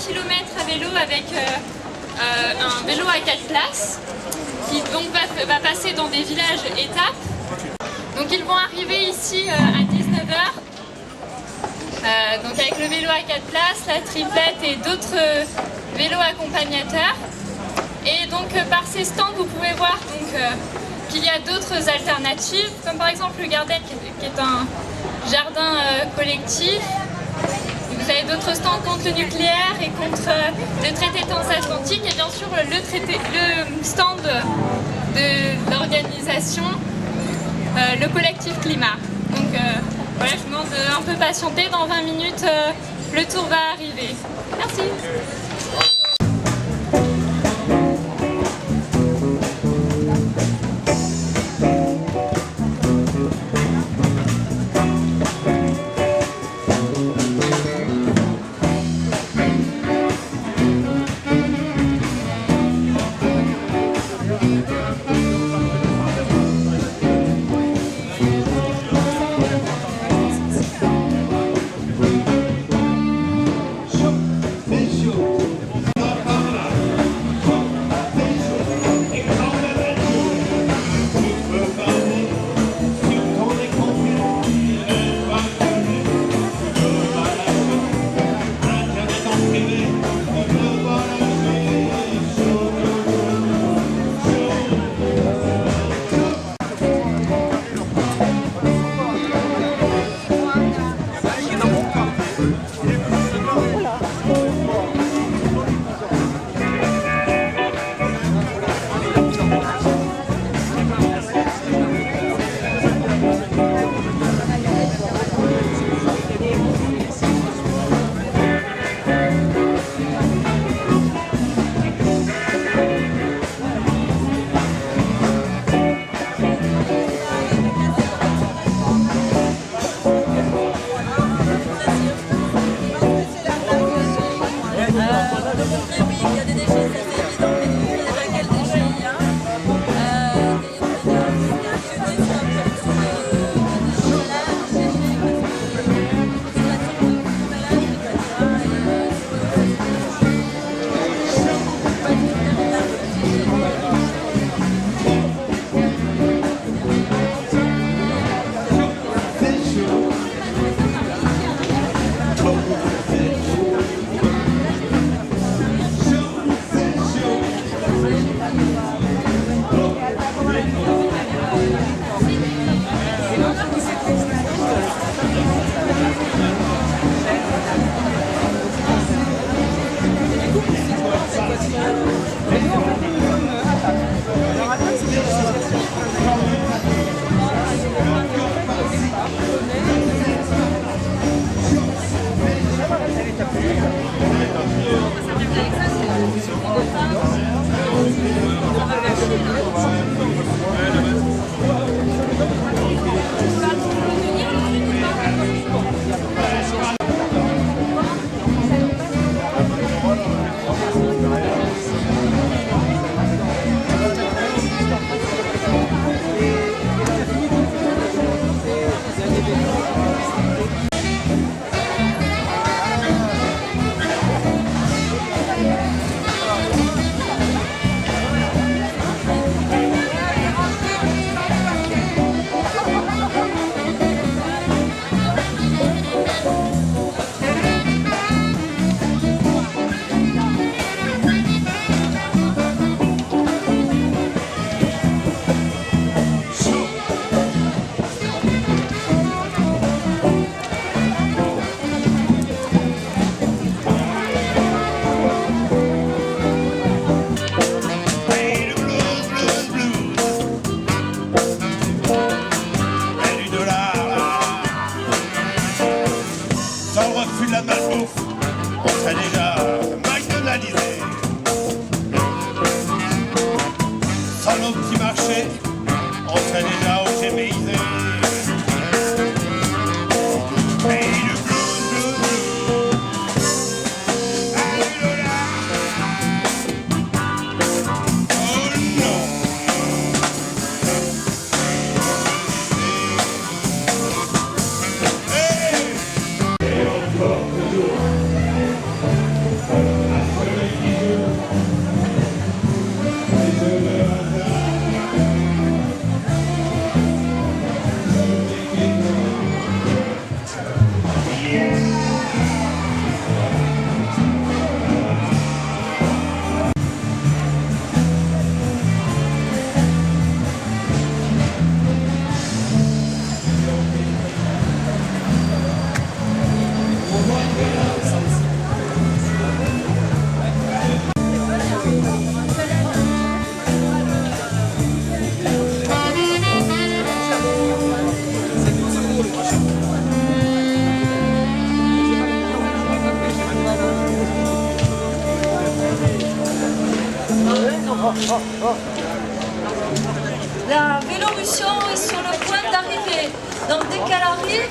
km à vélo avec un vélo à 4 places qui donc va passer dans des villages étapes. Donc ils vont arriver ici à 19 h. Donc avec le vélo à 4 places, la triplette et d'autres vélos accompagnateurs. Et donc par ces stands, vous pouvez voir qu'il y a d'autres alternatives, comme par exemple le Garden qui est un jardin collectif. Vous avez d'autres stands contre le nucléaire et contre le traité transatlantique et bien sûr le stand de l'organisation, le collectif climat. Donc voilà, je vous demande de un peu patienter, dans 20 minutes le tour va arriver. Merci. La Vélorussion est sur le point d'arriver. Donc dès qu'elle arrive,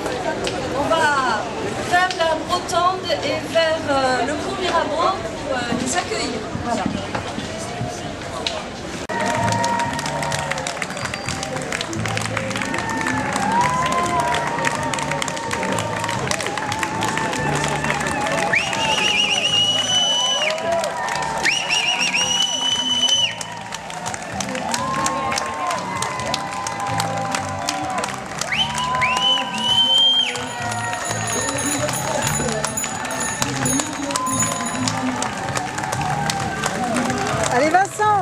on va vers la Bretonde et vers le pont Mirabeau pour les accueillir. Voilà. Allez Vincent!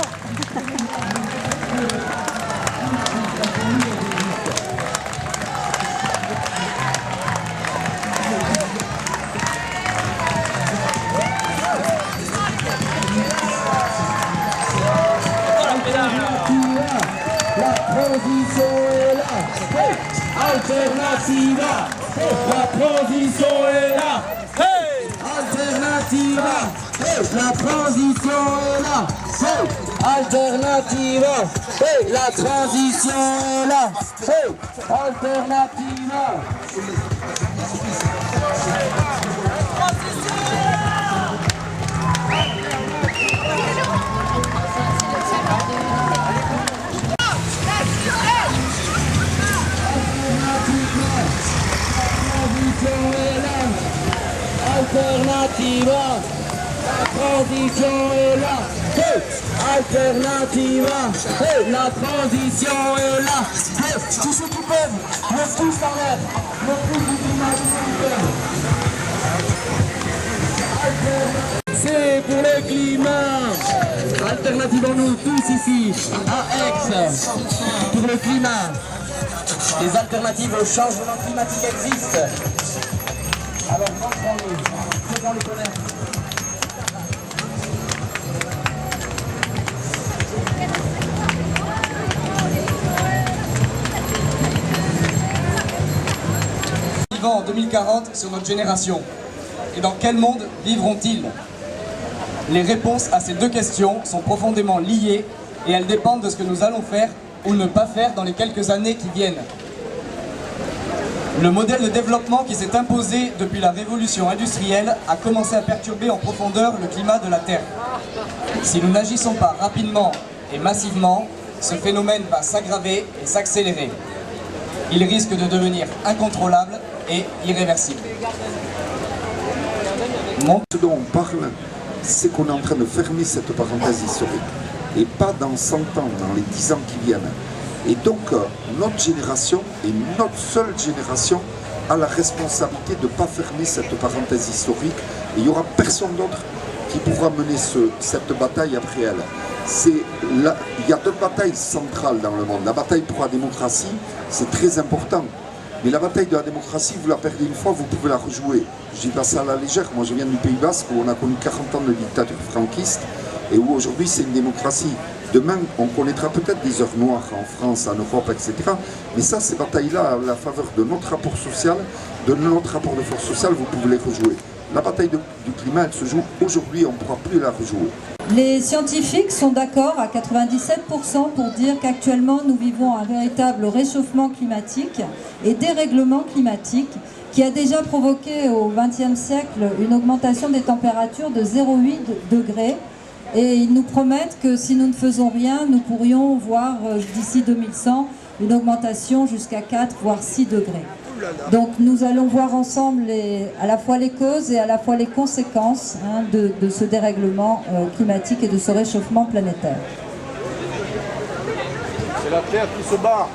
La transition est là, hey! Alternativa, hey! La transition est là, hey! Alternativa, hey! La transition est là, hey! Alternativa, hey! La transition est là, hey! Alternativa. Alternativa, la transition est là, hey! Alternativa, hey! La transition est là, hey! Tous ceux qui peuvent, lève tous en l'air, le plus du climat c'est pour le climat. Alternativons-nous tous ici, à Aix, pour le climat. Des alternatives au changement climatique existent. Alors, montrons-les, faisons les connaître. Vivant en 2040 sur notre génération. Et dans quel monde vivront-ils? Les réponses à ces deux questions sont profondément liées et elles dépendent de ce que nous allons faire ou ne pas faire dans les quelques années qui viennent. Le modèle de développement qui s'est imposé depuis la révolution industrielle a commencé à perturber en profondeur le climat de la Terre. Si nous n'agissons pas rapidement et massivement, ce phénomène va s'aggraver et s'accélérer. Il risque de devenir incontrôlable et irréversible. Ce dont on parle, c'est qu'on est en train de fermer cette parenthèse historique. Et pas dans 100 ans, dans les 10 ans qui viennent. Et donc, notre génération, et notre seule génération, a la responsabilité de ne pas fermer cette parenthèse historique. Et il n'y aura personne d'autre qui pourra mener cette bataille après elle. Il y a deux batailles centrales dans le monde. La bataille pour la démocratie, c'est très important. Mais la bataille de la démocratie, vous la perdez une fois, vous pouvez la rejouer. Je dis pas ça à la légère. Moi, je viens du Pays Basque où on a connu 40 ans de dictature franquiste et où aujourd'hui c'est une démocratie. Demain, on connaîtra peut-être des heures noires en France, en Europe, etc. Mais ça, ces batailles-là, à la faveur de notre rapport social, de notre rapport de force sociale, vous pouvez les rejouer. La bataille du climat, elle se joue aujourd'hui, on ne pourra plus la rejouer. Les scientifiques sont d'accord à 97% pour dire qu'actuellement nous vivons un véritable réchauffement climatique et dérèglement climatique qui a déjà provoqué au XXe siècle une augmentation des températures de 0,8 degrés. Et ils nous promettent que si nous ne faisons rien, nous pourrions voir d'ici 2100 une augmentation jusqu'à 4 voire 6 degrés. Donc nous allons voir ensemble à la fois les causes et à la fois les conséquences de ce dérèglement climatique et de ce réchauffement planétaire. C'est la Terre qui se bat.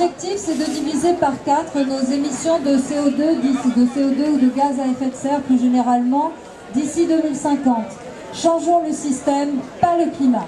L'objectif, c'est de diviser par 4 nos émissions de CO2, ou de gaz à effet de serre plus généralement, d'ici 2050. Changeons le système, pas le climat.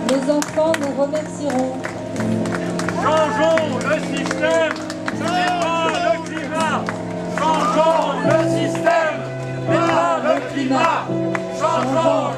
Les enfants nous remercieront. Changeons le système, mais pas le climat. Changeons le système, mais pas le climat. Changeons